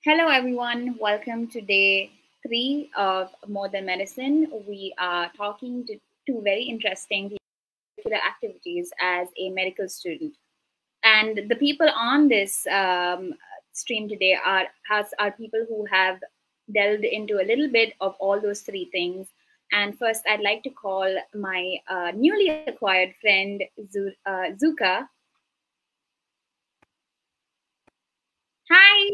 Hello, everyone. Welcome to day three of More Than Medicine. We are talking to two very interesting curricular activities as a medical student. And the people on this stream today are people who have delved into a little bit of all those three things. And first, I'd like to call my newly acquired friend, Zuka. Hi.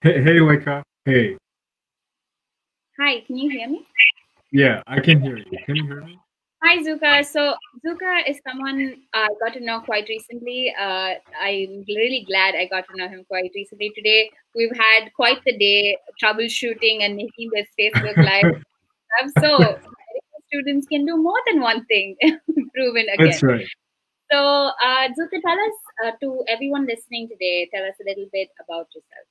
Hey, Leica. Hey. Hi, can you hear me? Yeah, I can hear you. Can you hear me? Hi, Zuka. So, Zuka is someone I got to know quite recently. I'm really glad I got to know him quite recently. Today, we've had quite the day troubleshooting and making this Facebook Live stuff. So, medical students can do more than one thing, proven That's again. right. So, Zuka, tell us to everyone listening today, tell us a little bit about yourself.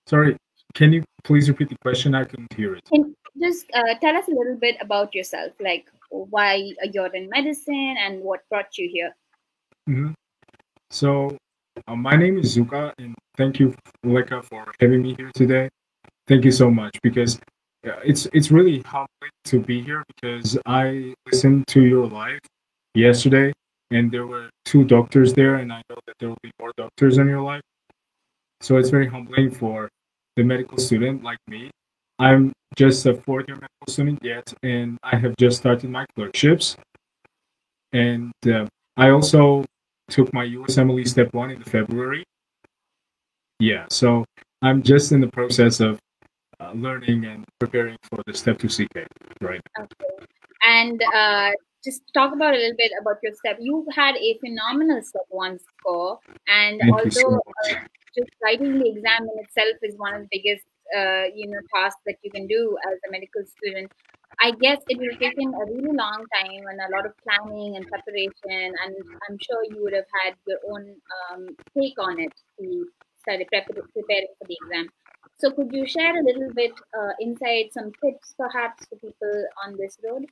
Sorry, can you please repeat the question? I couldn't hear it. Can just tell us a little bit about yourself, like why you're in medicine and what brought you here. hmm So, my name is Zuka, and thank you, Leica, for having me here today. Thank you so much because it's really humbling to be here because I listened to your live yesterday, and there were two doctors there, and I know that there will be more doctors in your life. So it's very humbling for the medical student like me. I'm just a fourth year medical student yet, and I have just started my clerkships. And I also took my USMLE Step 1 in February. Yeah, so I'm just in the process of learning and preparing for the Step 2 CK, right? Okay. And just talk about a little bit about your step. You had a phenomenal step one score, and Thank you so although much. just writing the exam in itself is one of the biggest, tasks that you can do as a medical student. I guess it would have taken a really long time and a lot of planning and preparation, and I'm sure you would have had your own take on it to preparing for the exam. So, could you share a little bit insight, some tips perhaps for people on this road?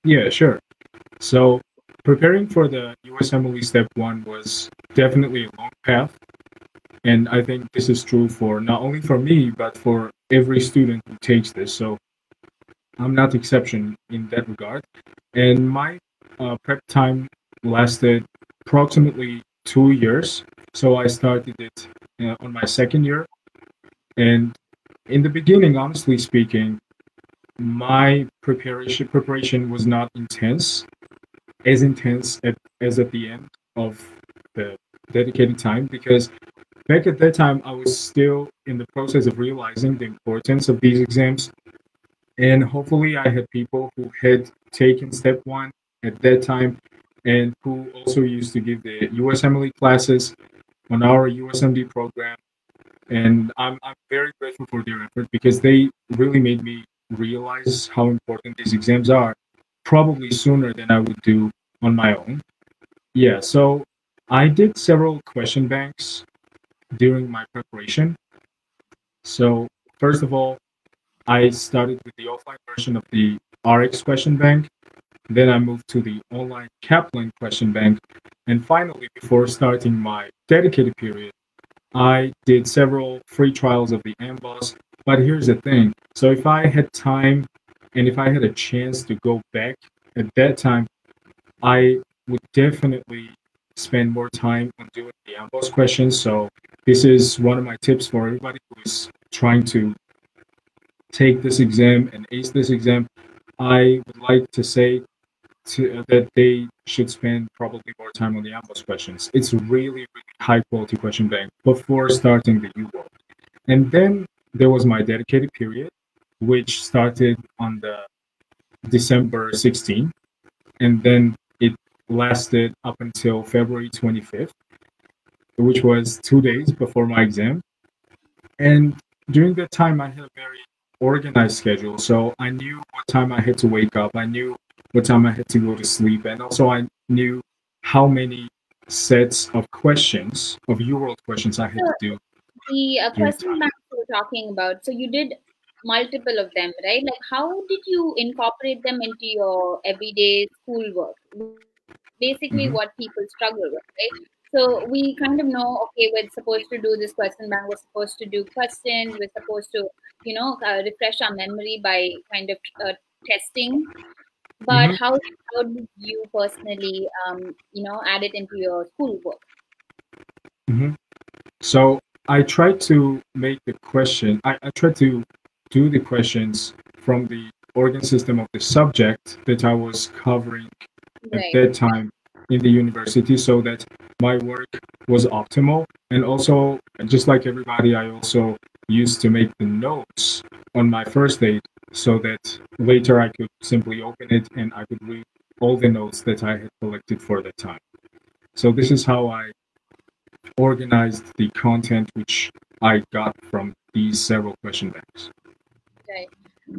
Yeah, sure. So preparing for the USMLE Step 1 was definitely a long path. And I think this is true for not only for me, but for every student who takes this. So I'm not the exception in that regard. And my prep time lasted approximately 2 years. So I started it on my second year. And in the beginning, honestly speaking, my preparation was not as intense as at the end of the dedicated time because back at that time I was still in the process of realizing the importance of these exams. And hopefully, I had people who had taken step one at that time and who also used to give the USMLE classes on our USMD program. And I'm very grateful for their effort because they really made me realize how important these exams are, probably sooner than I would do on my own. Yeah, so I did several question banks during my preparation. So, first of all, I started with the offline version of the RX question bank. Then I moved to the online Kaplan question bank. And finally, before starting my dedicated period, I did several free trials of the Amboss. But here's the thing. So if I had time and if I had a chance to go back at that time, I would definitely spend more time on doing the Amboss questions. So this is one of my tips for everybody who is trying to take this exam and ace this exam. I would like to say that they should spend probably more time on the Amboss questions. It's really, really high quality question bank before starting the U world. And then there was my dedicated period, which started on the December 16th, and then it lasted up until February 25th, which was 2 days before my exam. And during that time, I had a very organized schedule. So I knew what time I had to wake up. I knew what time I had to go to sleep. And also, I knew how many sets of questions, of UWorld questions, I had So, to do the during question time. banks you were talking about, so you did multiple of them, right? Like, how did you incorporate them into your everyday schoolwork? Basically, hmm what people struggle with, right? So we kind of know, okay, we're supposed to do this question bank, we're supposed to do questions, we're supposed to, refresh our memory by kind of testing. But Hmm. how did you personally, add it into your schoolwork? Hmm. So I try to make the question, I try to do the questions from the organ system of the subject that I was covering at Right. that time in the university so that my work was optimal. And also, just like everybody, I also used to make the notes on my first aid so that later I could simply open it and I could read all the notes that I had collected for that time. So this is how I organized the content which I got from these several question banks. Right.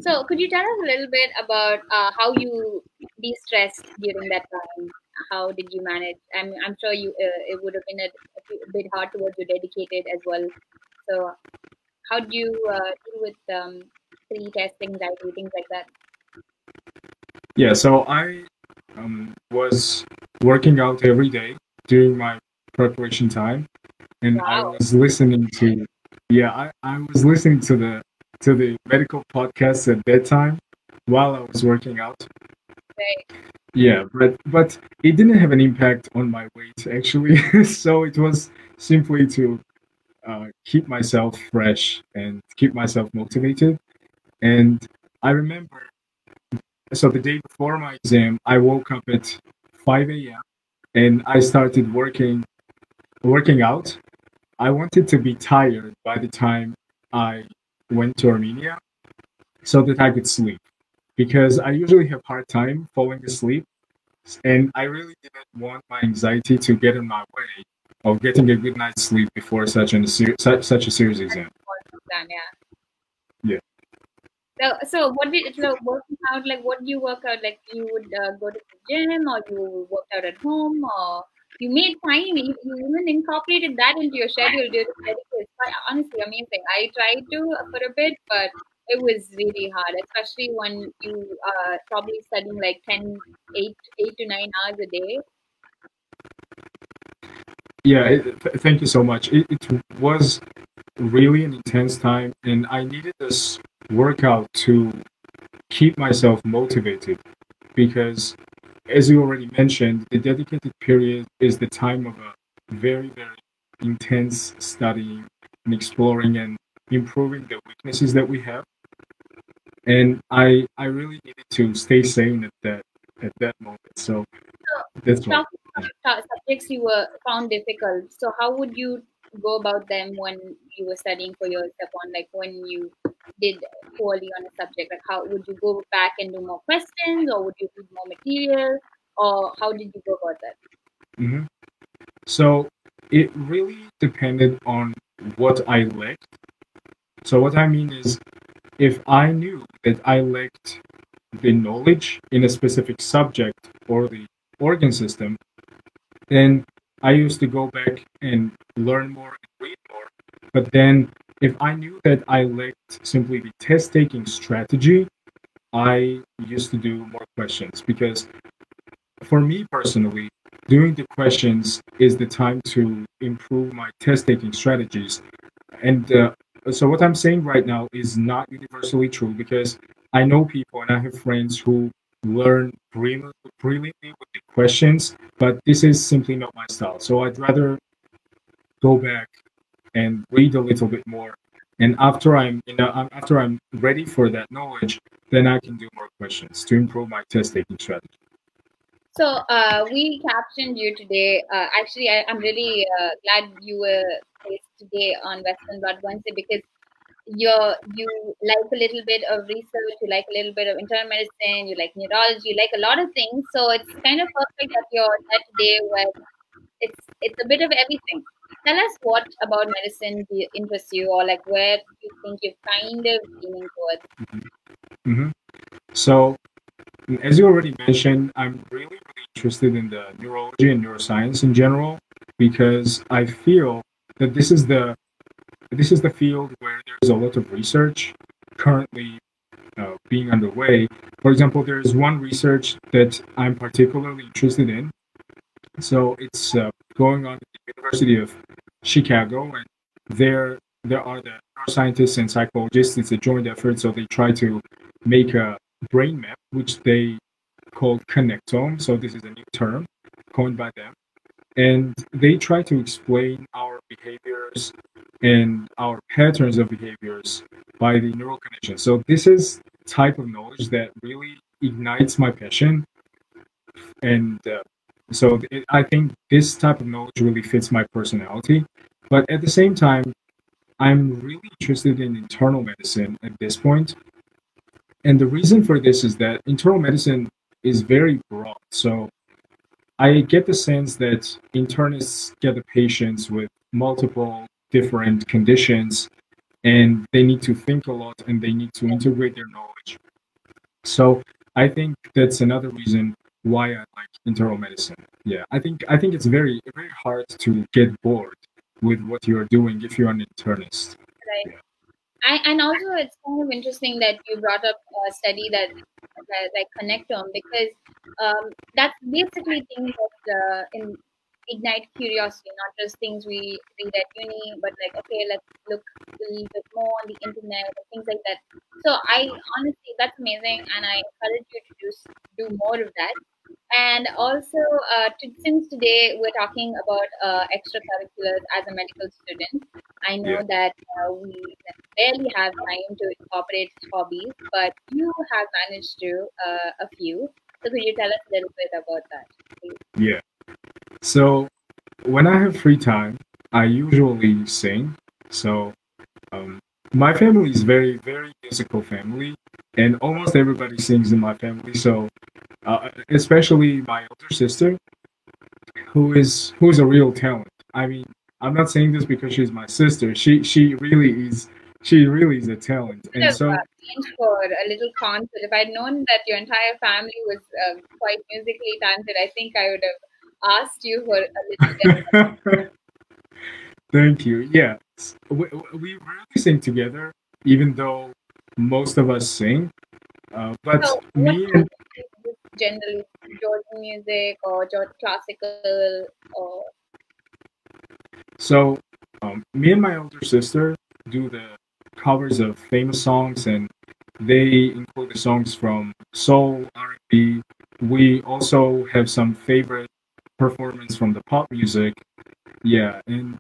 So could you tell us a little bit about how you de-stressed during that time? How did you manage? I'm sure it would have been a bit hard towards you dedicated as well. So how do you deal with pre-test anxiety, things like that? Yeah, so I was working out every day during my preparation time, and I Wow. was listening to, yeah, I was listening to the medical podcasts at that time while I was working out. Right. Yeah, but it didn't have an impact on my weight actually. So it was simply to keep myself fresh and keep myself motivated. And I remember, so the day before my exam, I woke up at 5 a.m. and I started working out. I wanted to be tired by the time I went to Armenia so that I could sleep because I usually have hard time falling asleep, and I really didn't want my anxiety to get in my way of getting a good night's sleep before such a serious exam. Exam, yeah. Yeah. So what did so working out like? What do you work out like? You would go to the gym, or you worked out at home, or you made time. You even incorporated that into your schedule during medical. It's quite honestly amazing. I tried to for a bit, but it was really hard, especially when you probably studying like 8 to 9 hours a day. Yeah, thank you so much. It was really an intense time, and I needed this workout to keep myself motivated because, as you already mentioned, the dedicated period is the time of a very, very intense studying and exploring and improving the weaknesses that we have. And I really needed to stay sane at that moment. So So that's why. talking about subjects you were found difficult. So how would you go about them when you were studying for your step one? Like when you did poorly on a subject, like how would you go back and do more questions, or would you read more material, or how did you go about that? Hmm. So it really depended on what I lacked. So what I mean is, if I knew that I lacked the knowledge in a specific subject or the organ system, then I used to go back and learn more and read more. But then if I knew that I lacked simply the test taking strategy, I used to do more questions because for me personally, doing the questions is the time to improve my test taking strategies. And so what I'm saying right now is not universally true because I know people and I have friends who learn brilliantly with the questions, but this is simply not my style. So I'd rather go back and read a little bit more. And after I'm ready for that knowledge, then I can do more questions to improve my test taking strategy. So we captioned you today. Actually, I'm really glad you were placed today on Western Blood Wednesday because you like a little bit of research, you like a little bit of internal medicine, you like neurology, you like a lot of things. So it's kind of perfect that you're there today where it's a bit of everything. Tell us what about medicine interests you, or like where you think you're kind of leaning towards. Hmm. So, as you already mentioned, I'm really interested in the neurology and neuroscience in general because I feel that this is the field where there's a lot of research currently being underway. For example, there's one research that I'm particularly interested in, So it's going on at the University of Chicago, and there are the neuroscientists and psychologists. It's a joint effort, so they try to make a brain map, which they call connectome. So this is a new term coined by them, and they try to explain our behaviors and our patterns of behaviors by the neural connection. So this is type of knowledge that really ignites my passion, and I think this type of knowledge really fits my personality. But at the same time, I'm really interested in internal medicine at this point, and the reason for this is that internal medicine is very broad. So I get the sense that internists get the patients with multiple different conditions, and they need to think a lot and they need to integrate their knowledge. So I think that's another reason why I like internal medicine. Yeah, I think it's very hard to get bored with what you're doing if you're an internist. Right. Yeah. And also, it's kind of interesting that you brought up a study that like connectome, because that's basically things that ignite curiosity, not just things we read at uni, but like, okay, let's look a little bit more on the internet and things like that. So I honestly, that's amazing, and I encourage you to do more of that. And also, since today we're talking about extracurriculars as a medical student, I know Yeah. that we barely have time to incorporate hobbies, but you have managed to a few. So could you tell us a little bit about that, please? Yeah. So when I have free time, I usually sing. So um, my family is very musical family, and almost everybody sings in my family. So especially my older sister, who's a real talent. I mean, I'm not saying this because she's my sister. She really is a talent. Could And have so arranged for a little concert. If I'd known that your entire family was quite musically talented, I think I would have asked you for a little bit. thank you. Yeah, we rarely sing together, even though most of us sing. But So, what me kind and of music do you generally, Georgian music or classical or so me and my older sister do the covers of famous songs, and they include the songs from soul, R&B. We also have some favorite performance from the pop music. Yeah, and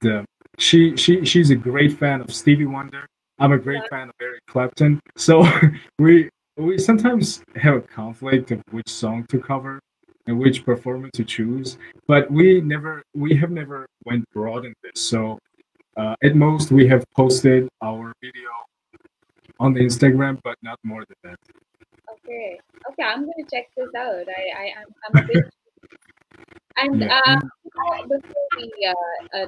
she's a great fan of Stevie Wonder. I'm a great yeah? fan of Eric Clapton. So we we sometimes have a conflict of which song to cover and which performer to choose, but we have never went broad in this. So at most we have posted our video on the Instagram, but not more than Okay, okay, I'm going to check this out. I'm a bit. that. And Yeah, and before we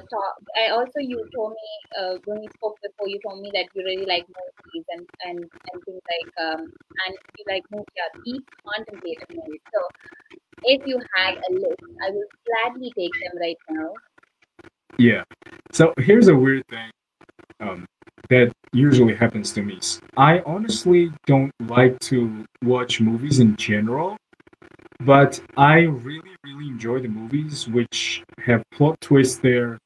talk, I also you told me when we spoke before, you told me that you really like movies and things like and you like movies, yeah, deep contemplative movies. So if you had a list, I will gladly take them right now. yeah. So here's a weird thing um, that usually happens to me. I honestly don't like to watch movies in general, but I really enjoy the movies which have plot twists there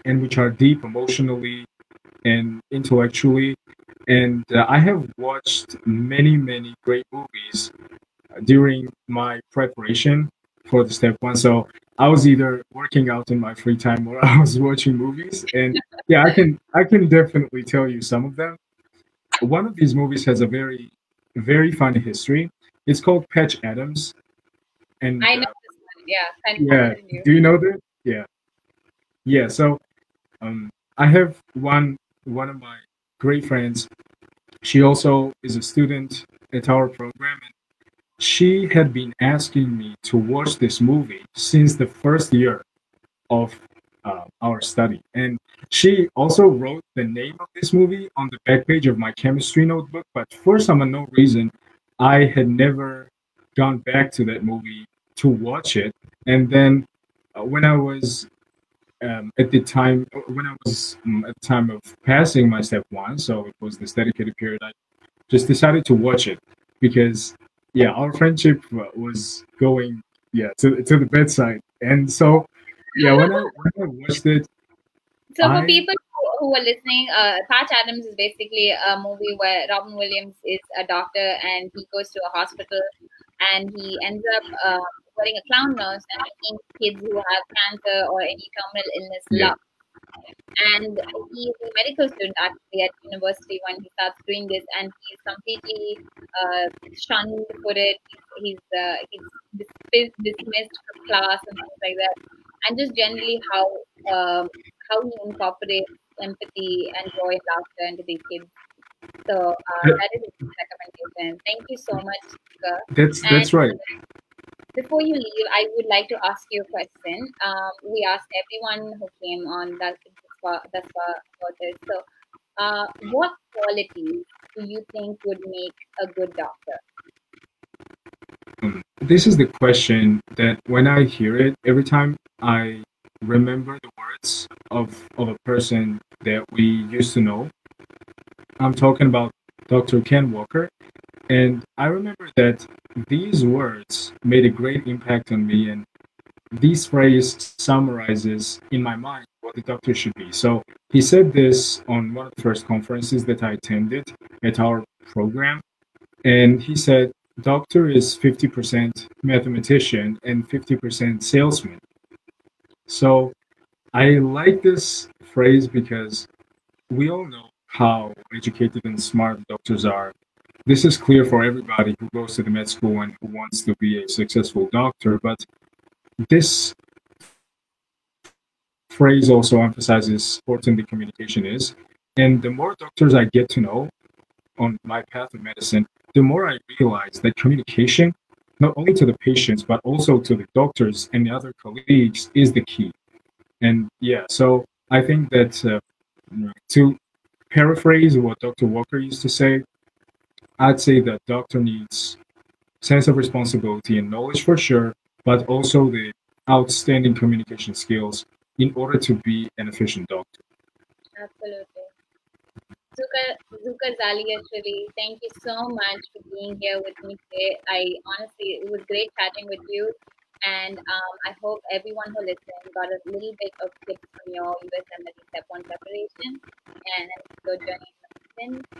and which are deep emotionally and intellectually. And I have watched many great movies during my preparation for the step one. So I was either working out in my free time or I was watching movies. And yeah, I can definitely tell you some of them. One of these movies has a very funny history. It's called Patch Adams, and I know this one. Yeah, yeah, continue. do you know that? Yeah, yeah. So um, I have one of my great friends. She also is a student at our program, and she had been asking me to watch this movie since the first year of our study. And she also wrote the name of this movie on the back page of my chemistry notebook. But for some unknown reason, I had never gone back to that movie to watch it. And then when I was at the time, when I was at the time of passing my step one, so it was this dedicated period, I just decided to watch it because, yeah, our friendship was going, yeah, to the bedside. And so, yeah, when I watched it, So for I people who are listening, Patch Adams is basically a movie where Robin Williams is a doctor and he goes to a hospital and he ends up wearing a clown nose and making kids who have cancer or any terminal illness yeah, laugh. And he is a medical student actually at university when he starts doing this, and he's completely shunned for it. He's dismissed from class and things like that, and just generally how he incorporates empathy and joy and laughter into these kids. So that is a good recommendation. Thank you so much, Zuka. And that's right. before you leave, I would like to ask you a question. We asked everyone who came on thus far about this. So, what qualities do you think would make a good doctor? This is the question that when I hear it, every time I remember the words of a person that we used to know. I'm talking about Dr. Ken Walker. And I remember that these words made a great impact on me, and this phrase summarizes in my mind what the doctor should be. So he said this on one of the first conferences that I attended at our program, and he said, doctor is 50% mathematician and 50% salesman. So I like this phrase because we all know how educated and smart doctors are. This is clear for everybody who goes to the med school and who wants to be a successful doctor, but this phrase also emphasizes how important the communication is. And the more doctors I get to know on my path of medicine, the more I realize that communication, not only to the patients, but also to the doctors and the other colleagues, is the key. And yeah, so I think that to paraphrase what Dr. Walker used to say, I'd say that doctor needs sense of responsibility and knowledge for sure, but also the outstanding communication skills in order to be an efficient doctor. Absolutely. Zuka Zaalishvili, thank you so much for being here with me today. It was great chatting with you. And I hope everyone who listened got a little bit of tips from your USMLE Step 1 preparation and your journey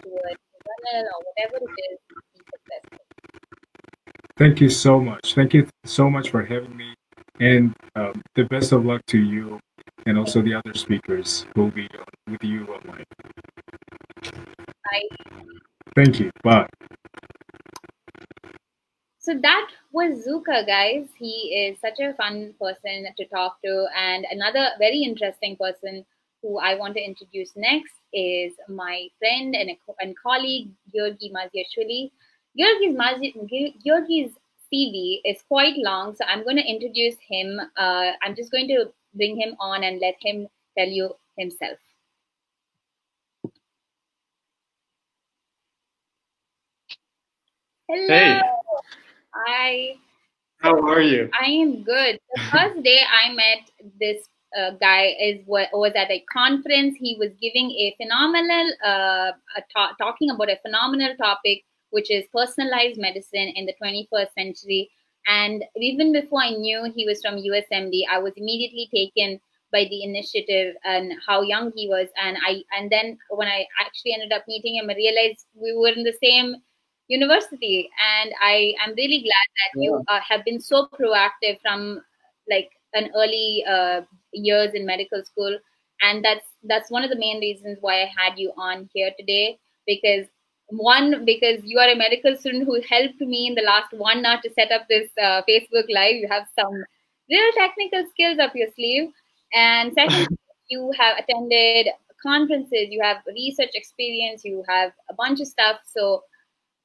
towards journal or whatever it is, be successful. Thank you so much. Thank you so much for having me. And the best of luck to you and also the other speakers who will be with you online. Bye. Thank you. Bye. So that was Zuka, guys. He is such a fun person to talk to. And another very interesting person who I want to introduce next is my friend and colleague, Giorgi Maziashvili. Giorgi's CV is quite long, so I'm going to introduce him. I'm just going to bring him on and let him tell you himself. Hello. Hey. Hi. How are you? I am good. The first day I met this guy was at a conference. He was giving a phenomenal, talking about a phenomenal topic, which is personalized medicine in the 21st century. And even before I knew he was from USMD, I was immediately taken by the initiative and how young he was. And then when I actually ended up meeting him, I realized we were in the same university, and I am really glad that you have been so proactive from like an early years in medical school, and that's one of the main reasons why I had you on here today, because you are a medical student who helped me in the last 1 hour to set up this Facebook live. You have some real technical skills up your sleeve, and second, you have attended conferences, you have research experience, you have a bunch of stuff. So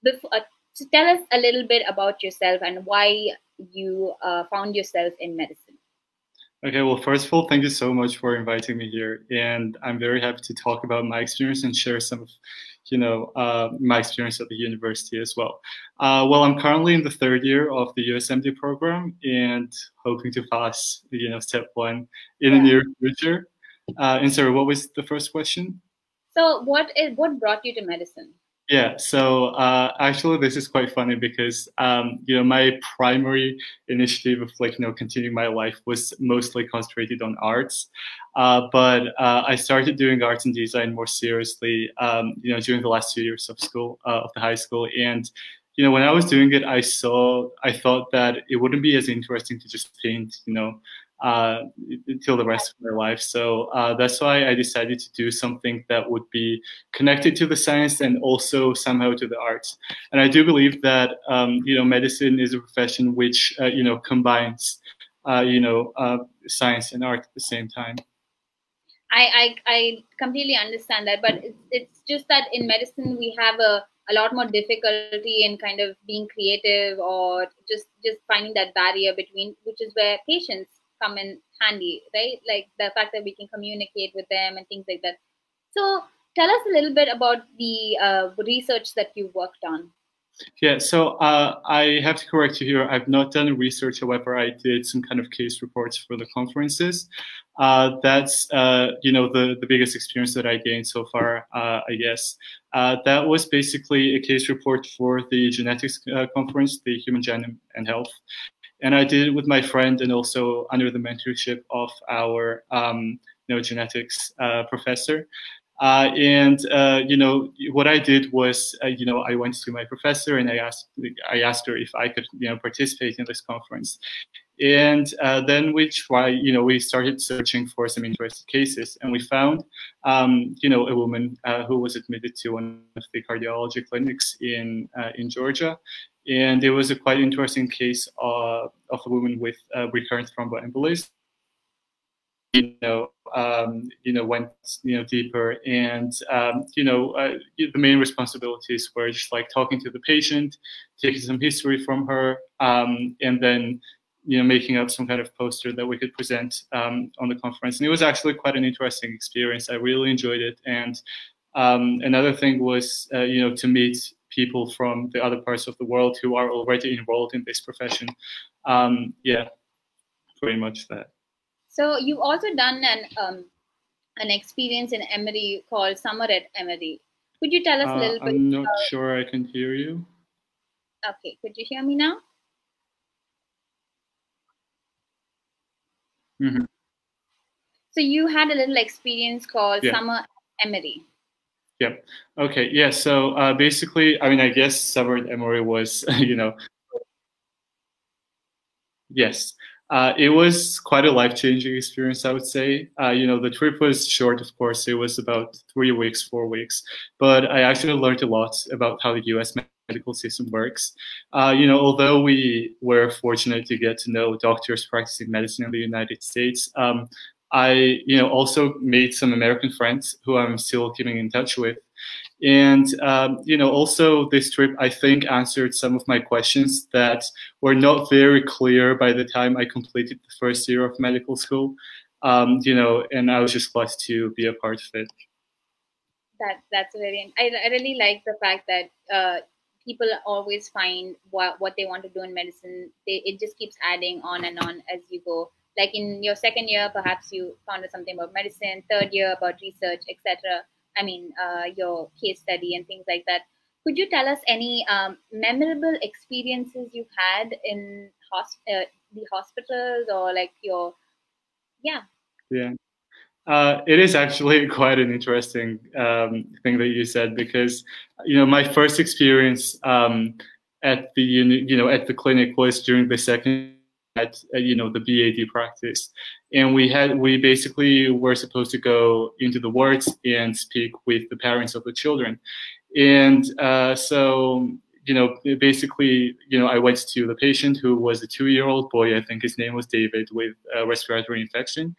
to tell us a little bit about yourself and why you found yourself in medicine. Okay, well, first of all, thank you so much for inviting me here. And I'm very happy to talk about my experience and share some of, my experience at the university as well. Well, I'm currently in the 3rd year of the USMD program and hoping to pass, step 1 in the near future. And sorry, what was the first question? So what brought you to medicine? Yeah, so actually, this is quite funny because my primary initiative of continuing my life was mostly concentrated on arts, but I started doing arts and design more seriously during the last 2 years of school of the high school. And when I was doing it, I thought that it wouldn't be as interesting to just paint uh, until the rest of my life. So that's why I decided to do something that would be connected to the science and also somehow to the arts. And I do believe that medicine is a profession which combines science and art at the same time. I completely understand that, but it's just that in medicine we have a lot more difficulty in kind of being creative or just finding that barrier between, which is where patients come in handy, right? Like the fact that we can communicate with them and things like that. So tell us a little bit about the research that you worked on. Yeah, so I have to correct you here. I've not done research. However, I did some kind of case reports for the conferences. That's the biggest experience that I gained so far, I guess. That was basically a case report for the genetics conference, the Human Genome and Health. And I did it with my friend and also under the mentorship of our genetics professor. What I did was, I went to my professor and I asked her if I could, participate in this conference. And then we started searching for some interesting cases, and we found, a woman who was admitted to one of the cardiology clinics in Georgia, and it was a quite interesting case of a woman with recurrent thromboembolism. Went deeper, and the main responsibilities were just like talking to the patient, taking some history from her, and then making up some kind of poster that we could present on the conference. And it was actually quite an interesting experience. I really enjoyed it. And another thing was to meet people from the other parts of the world who are already enrolled in this profession. Yeah, pretty much that. So you've also done an experience in Emory called Summer at Emory. Could you tell us a little bit? I'm not sure I can hear you. Okay, could you hear me now? Mm-hmm. So you had a little experience called Summer at Emory. Yeah. Okay. Yeah. So basically, I mean, I guess Summer at Emory was, yes. It was quite a life-changing experience, I would say. The trip was short, of course. It was about 3 weeks, 4 weeks. But I actually learned a lot about how the US medical system works. Although we were fortunate to get to know doctors practicing medicine in the United States, I, also made some American friends who I'm still keeping in touch with. And, also this trip, I think, answered some of my questions that were not very clear by the time I completed the first year of medical school, and I was just blessed to be a part of it. That's very, I really like the fact that people always find what they want to do in medicine. It just keeps adding on and on as you go. Like in your second year, perhaps you found out something about medicine, third year about research, etc. I mean, your case study and things like that. Could you tell us any memorable experiences you've had in the hospitals or like your, yeah. Yeah. It is actually quite an interesting thing that you said, because my first experience at the at the clinic was during the second at the BAD practice, and we basically were supposed to go into the wards and speak with the parents of the children, and so basically, I went to the patient who was a 2-year-old boy. I think his name was David, with a respiratory infection.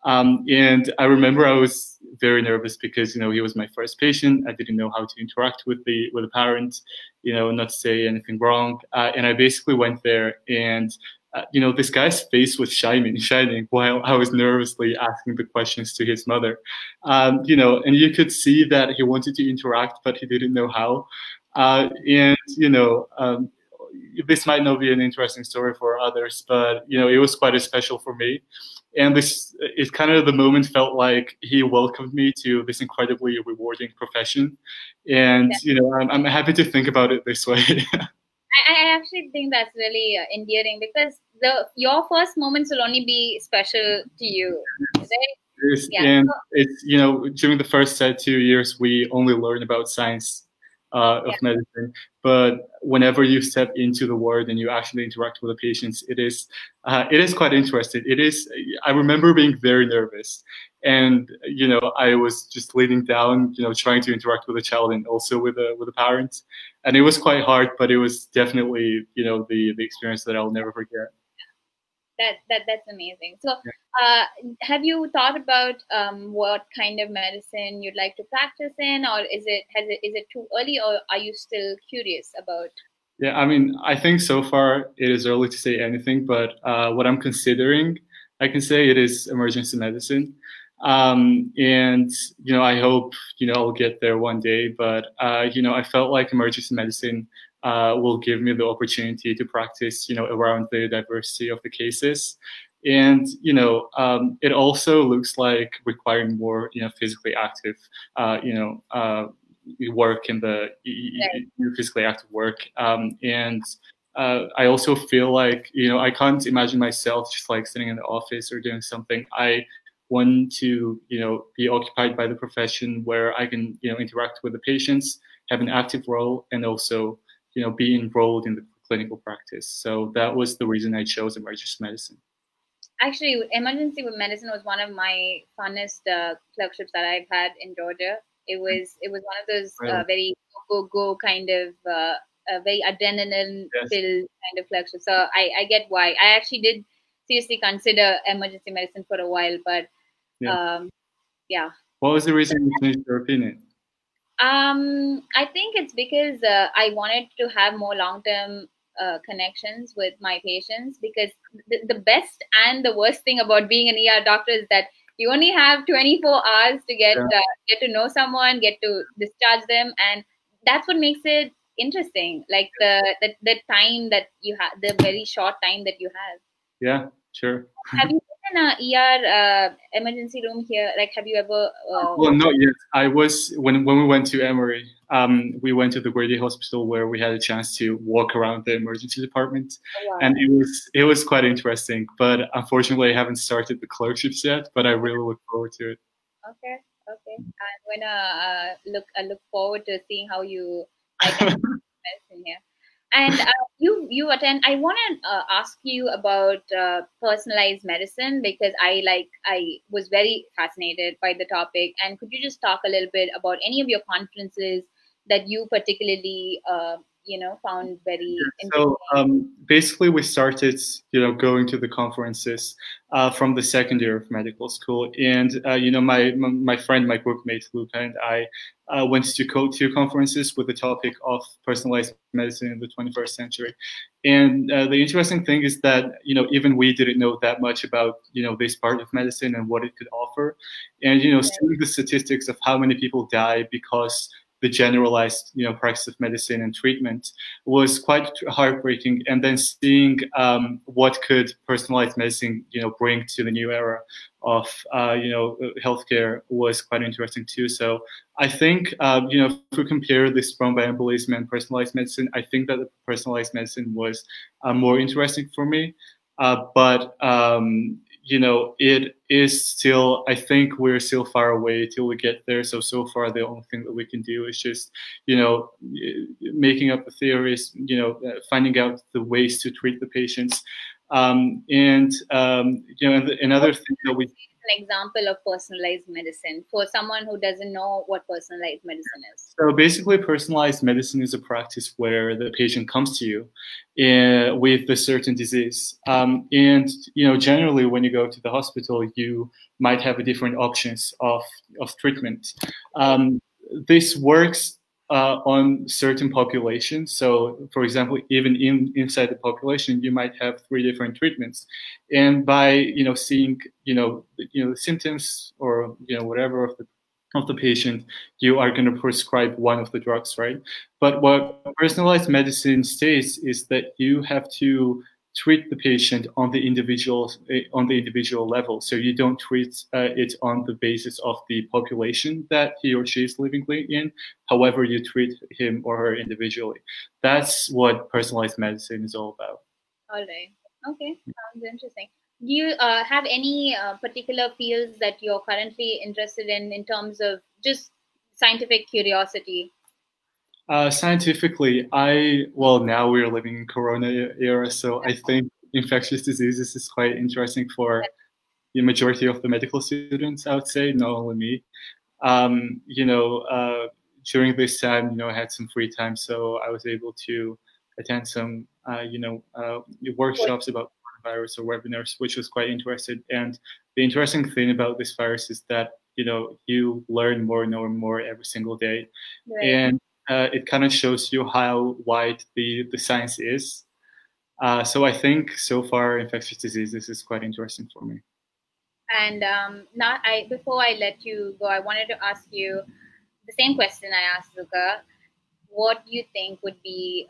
And I remember I was very nervous because, he was my first patient. I didn't know how to interact with the parents, not to say anything wrong. And I basically went there, and this guy's face was shining while I was nervously asking the questions to his mother. And you could see that he wanted to interact, but he didn't know how. This might not be an interesting story for others, but it was quite special for me. And it kind of, the moment felt like he welcomed me to this incredibly rewarding profession. And, you know, I'm happy to think about it this way. I actually think that's really endearing, because your first moments will only be special to you, right? Yeah. And it's, you know, during the first 2 years, we only learn about science of medicine. But whenever you step into the ward and you actually interact with the patients, it is quite interesting. I remember being very nervous, and, you know, I was just leaning down, you know, trying to interact with a child and also with a parent, and it was quite hard, but it was definitely, you know, the experience that I'll never forget. That's amazing. So, have you thought about what kind of medicine you'd like to practice in, or is it too early, or are you still curious about? Yeah, I mean, I think so far it is early to say anything, but what I'm considering, I can say it is emergency medicine. And, you know, I hope, you know, I'll get there one day, but, you know, I felt like emergency medicine will give me the opportunity to practice, you know, around the diversity of the cases. And, you know, it also looks like requiring more, you know, physically active, you know, work in the physically active work. And I also feel like, you know, I can't imagine myself just like sitting in the office or doing something. I want to, you know, be occupied by the profession where I can, you know, interact with the patients, have an active role, and also, you know, be enrolled in the clinical practice. So that was the reason I chose emergency medicine. Actually, emergency medicine was one of my funnest clerkships that I've had in Georgia. It was one of those very go kind of very adrenaline filled kind of clerkships. So I get why. I actually did seriously consider emergency medicine for a while, but yeah. What was the reason you changed your opinion? I think it's because I wanted to have more long-term connections with my patients, because the best and the worst thing about being an ER doctor is that you only have 24 hours to get to know someone, get to discharge them, and that's what makes it interesting. Like the time that you have, the very short time that you have. Yeah, sure. Have you been in a ER emergency room here? Like, have you ever? Well, not yet. I was when we went to Emory. We went to the Giorgi hospital where we had a chance to walk around the emergency department, and it was quite interesting. But unfortunately, I haven't started the clerkships yet. But I really look forward to it. Okay. I'm gonna look forward to seeing how you like medicine here. And you attend. I want to ask you about personalized medicine, because I was very fascinated by the topic. And could you just talk a little bit about any of your conferences that you particularly you know, found very interesting? So basically, we started, you know, going to the conferences from the second year of medical school, and you know, my friend, my groupmate Luca, and I went to two conferences with the topic of personalized medicine in the 21st century. And the interesting thing is that, you know, even we didn't know that much about, you know, this part of medicine and what it could offer. And, you know, seeing the statistics of how many people die because the generalized, you know, practice of medicine and treatment was quite heartbreaking. And then seeing what could personalized medicine, you know, bring to the new era of, you know, healthcare was quite interesting too. So I think, you know, if we compare this thromboembolism and personalized medicine, I think that the personalized medicine was more interesting for me. But you know, it is still, I think we're still far away till we get there. So far, the only thing that we can do is just, you know, making up the theories, you know, finding out the ways to treat the patients. And, you know, another thing that we... An example of personalized medicine for someone who doesn't know what personalized medicine is. So basically, personalized medicine is a practice where the patient comes to you with a certain disease. And, you know, generally when you go to the hospital, you might have different options of treatment. This works on certain populations. So, for example, even inside the population, you might have 3 different treatments. And by, you know, seeing, you know, the symptoms or, you know, whatever of the patient, you are going to prescribe one of the drugs, right? But what personalized medicine states is that you have to treat the patient on the individual level. So you don't treat it on the basis of the population that he or she is living in. However, you treat him or her individually. That's what personalized medicine is all about. All right. Okay. Sounds interesting. Do you have any particular fields that you're currently interested in terms of just scientific curiosity? Scientifically, now we're living in Corona era, so I think infectious diseases is quite interesting for the majority of the medical students, I would say, not only me. During this time, I had some free time, so I was able to attend some, workshops about coronavirus or webinars, which was quite interesting. And the interesting thing about this virus is that, you learn more and more every single day. Right. And it kind of shows you how wide the science is. So I think so far infectious diseases is quite interesting for me. And before I let you go, I wanted to ask you the same question I asked Zuka. What do you think would be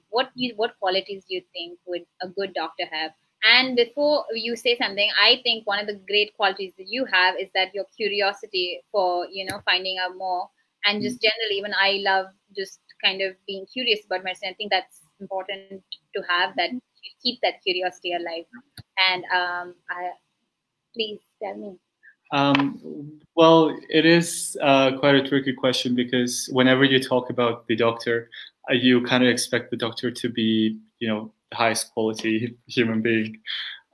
what qualities do you think would a good doctor have? And before you say something, I think one of the great qualities that you have is that your curiosity for finding out more, and just generally, even I love just kind of being curious about medicine. I think that's important to have, that you keep that curiosity alive. And please tell me. Well, it is quite a tricky question, because whenever you talk about the doctor, you kind of expect the doctor to be, the highest quality human being.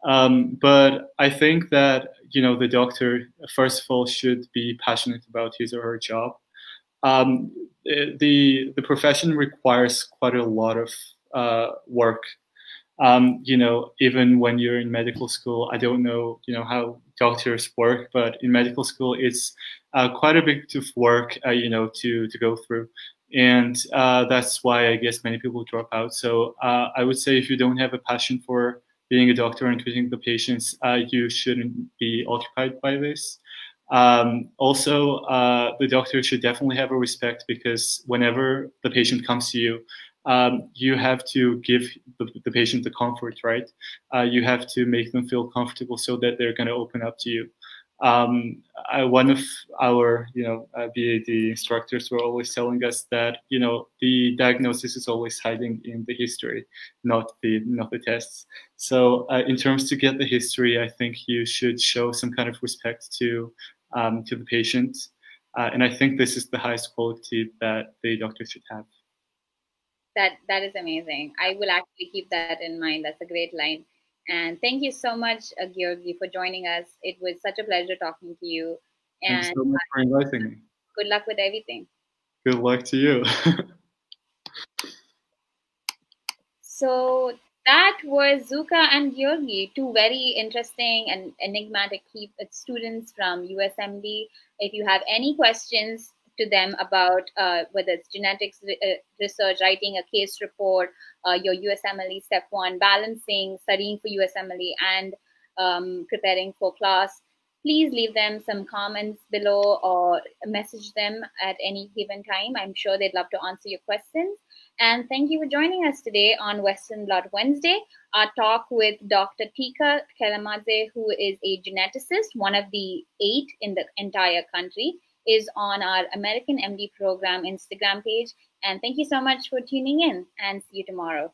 But I think that, the doctor, first of all, should be passionate about his or her job. The profession requires quite a lot of work. Even when you're in medical school, I don't know, how doctors work, but in medical school, it's quite a bit of work, to go through. And that's why I guess many people drop out. So I would say if you don't have a passion for being a doctor and treating the patients, you shouldn't be occupied by this. Also, the doctor should definitely have a respect, because whenever the patient comes to you, you have to give the patient the comfort, right? You have to make them feel comfortable so that they're going to open up to you. One of our, BAD instructors were always telling us that, the diagnosis is always hiding in the history, not the tests. So in terms to get the history, I think you should show some kind of respect to the patient. And I think this is the highest quality that the doctor should have. That is amazing. I will actually keep that in mind. That's a great line. And thank you so much, Giorgi, for joining us. It was such a pleasure talking to you. And thanks so much for inviting me. Good luck with everything. Good luck to you. So that was Zuka and Giorgi, two very interesting and enigmatic students from USMD. If you have any questions to them about whether it's genetics research, writing a case report, your USMLE Step 1, balancing, studying for USMLE, and preparing for class, please leave them some comments below or message them at any given time. I'm sure they'd love to answer your questions. And thank you for joining us today on Western Blot Wednesday. Our talk with Dr. Tika Kelamadze, who is a geneticist, one of the 8 in the entire country, is on our American MD program Instagram page. And thank you so much for tuning in, and see you tomorrow.